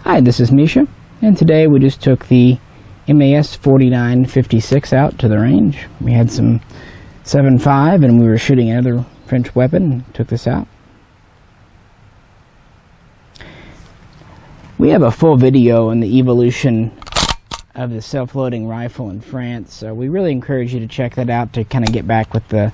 Hi, this is Misha, and today we just took the MAS 4956 out to the range. We had some 7.5 and we were shooting another French weapon and took this out. We have a full video on the evolution of the self-loading rifle in France, so we really encourage you to check that out to kind of get back with the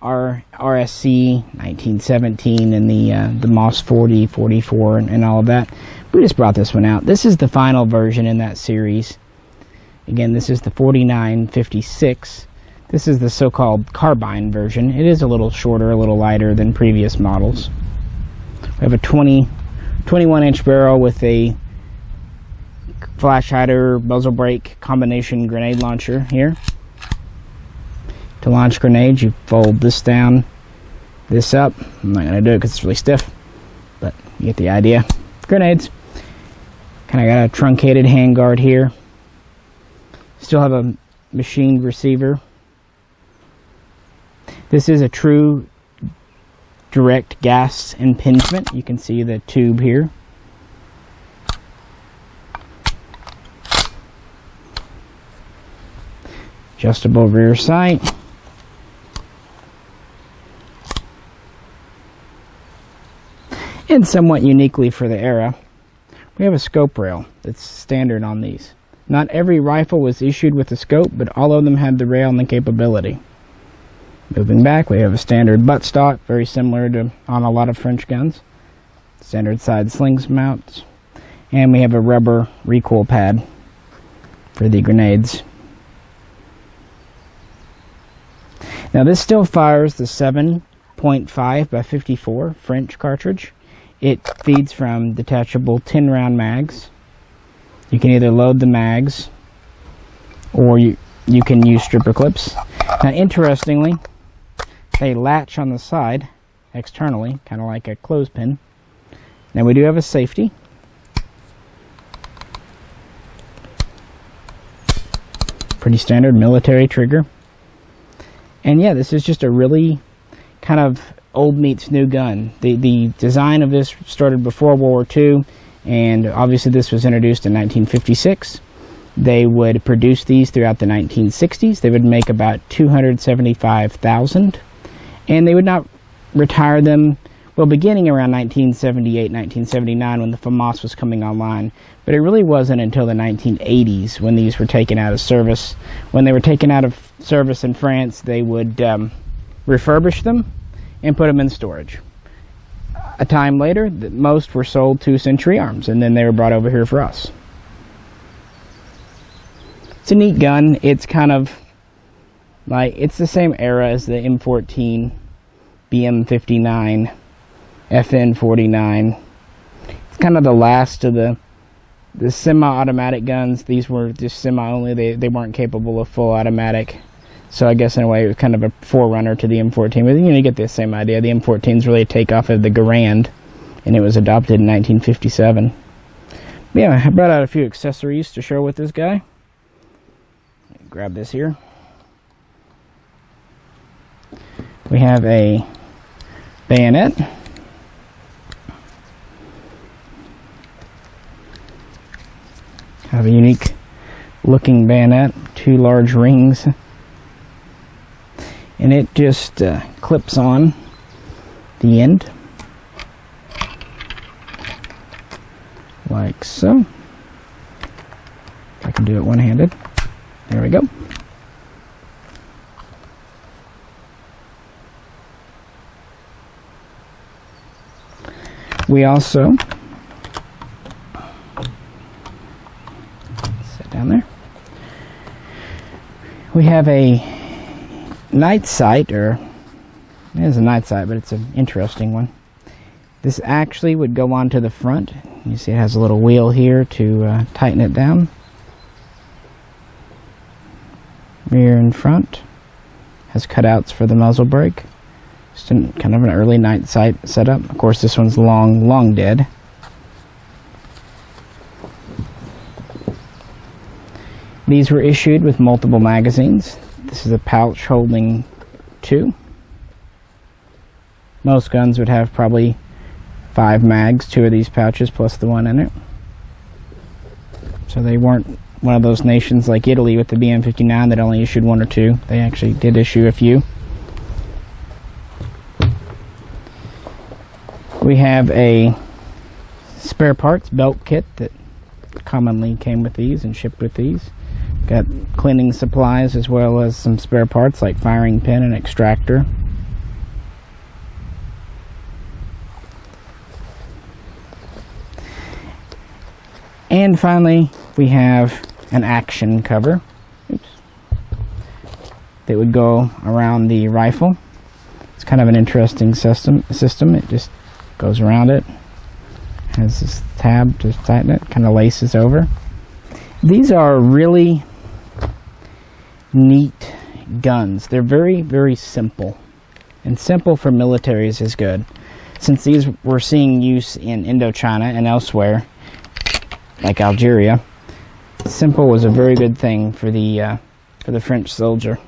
RSC 1917 and the MOS 40, 44 and all of that. We just brought this one out. This is the final version in that series. Again, this is the 4956. This is the so-called carbine version. It is a little shorter, a little lighter than previous models. We have a 21-inch barrel with a flash hider, muzzle brake combination grenade launcher here. To launch grenades, you fold this down, this up. I'm not going to do it because it's really stiff, but you get the idea. Grenades. Kind of got a truncated handguard here. Still have a machined receiver. This is a true direct gas impingement. You can see the tube here. Adjustable rear sight. And somewhat uniquely for the era, we have a scope rail that's standard on these. Not every rifle was issued with a scope, but all of them had the rail and the capability. Moving back, we have a standard buttstock, very similar to on a lot of French guns. Standard side slings mounts. And we have a rubber recoil pad for the grenades. Now this still fires the 7.5 by 54 French cartridge. It feeds from detachable 10-round mags. You can either load the mags or you can use stripper clips. Now interestingly, they latch on the side externally, kind of like a clothespin. Now we do have a safety. Pretty standard military trigger. And yeah, this is just a really kind of old meets new gun. The design of this started before World War II, and obviously this was introduced in 1956. They would produce these throughout the 1960s. They would make about 275,000, and they would not retire them, well, beginning around 1978, 1979 when the FAMAS was coming online, but it really wasn't until the 1980s when these were taken out of service. When they were taken out of service in France, they would refurbish them and put them in storage. A time later, most were sold to Century Arms, and then they were brought over here for us. It's a neat gun. It's kind of like, it's the same era as the M14, BM59, FN49. It's kind of the last of the semi-automatic guns. These were just semi-only. They weren't capable of full automatic. So I guess in a way it was kind of a forerunner to the M14. But you get the same idea. The M14 is really a takeoff of the Garand, and it was adopted in 1957. But yeah, I brought out a few accessories to show with this guy. Grab this here. We have a bayonet. Have a unique looking bayonet, two large rings. And it just clips on the end like so. If I can do it one-handed. There we go. We also sit down there. We have a night sight, or it is a night sight, but it's an interesting one. This actually would go onto the front. You see it has a little wheel here to tighten it down. Rear and front. Has cutouts for the muzzle brake. Just kind of an early night sight setup. Of course, this one's long dead. These were issued with multiple magazines. This is a pouch holding 2. Most guns would have probably 5 mags, 2 of these pouches plus the one in it. So they weren't one of those nations like Italy with the BM-59 that only issued 1 or 2. They actually did issue a few. We have a spare parts belt kit that commonly came with these and shipped with these. Got cleaning supplies as well as some spare parts like firing pin and extractor. And finally, we have an action cover. Oops. That would go around the rifle. It's kind of an interesting system. It just goes around it. Has this tab to tighten it. Kind of laces over. These are really neat guns. They're very, very simple. And simple for militaries is good. Since these were seeing use in Indochina and elsewhere, like Algeria, simple was a very good thing for the French soldier.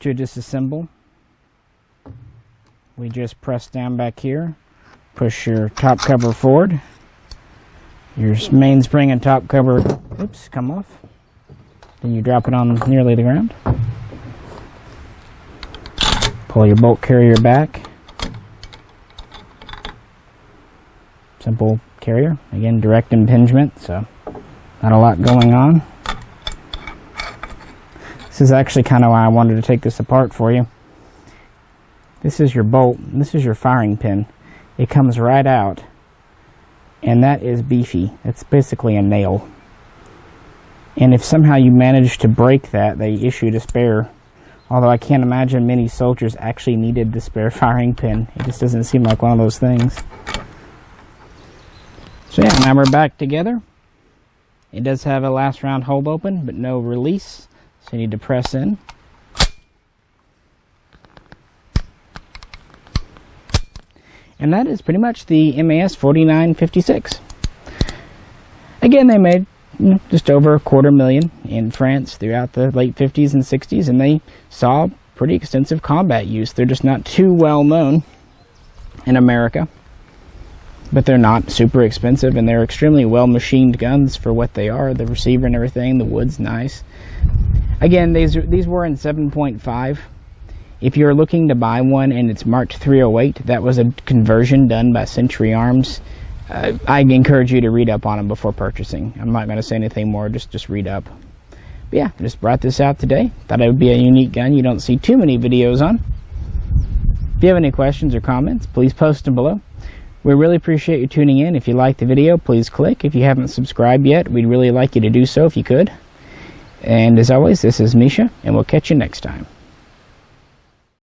To disassemble, we just press down back here, push your top cover forward, your mainspring and top cover, oops, come off. Then you drop it on nearly the ground. Pull your bolt carrier back. Simple carrier, again direct impingement, so not a lot going on. This is actually kind of why I wanted to take this apart for you. This is your bolt, and this is your firing pin. It comes right out, and that is beefy. It's basically a nail. And if somehow you manage to break that, they issued a spare. Although I can't imagine many soldiers actually needed the spare firing pin. It just doesn't seem like one of those things. So yeah, now we're back together. It does have a last round hold open, but no release. So you need to press in. And that is pretty much the MAS 4956. Again, they made just over 250,000 in France throughout the late 50s and 60s, and they saw pretty extensive combat use. They're just not too well known in America, but they're not super expensive, and they're extremely well machined guns for what they are. The receiver and everything, the wood's nice. Again, these were in 7.5. If you're looking to buy one and it's marked 308, that was a conversion done by Century Arms. I encourage you to read up on them before purchasing. I'm not going to say anything more, just read up. But yeah, just brought this out today. Thought it would be a unique gun you don't see too many videos on. If you have any questions or comments, please post them below. We really appreciate you tuning in. If you liked the video, please click. If you haven't subscribed yet, we'd really like you to do so if you could. And as always, this is Misha, and we'll catch you next time.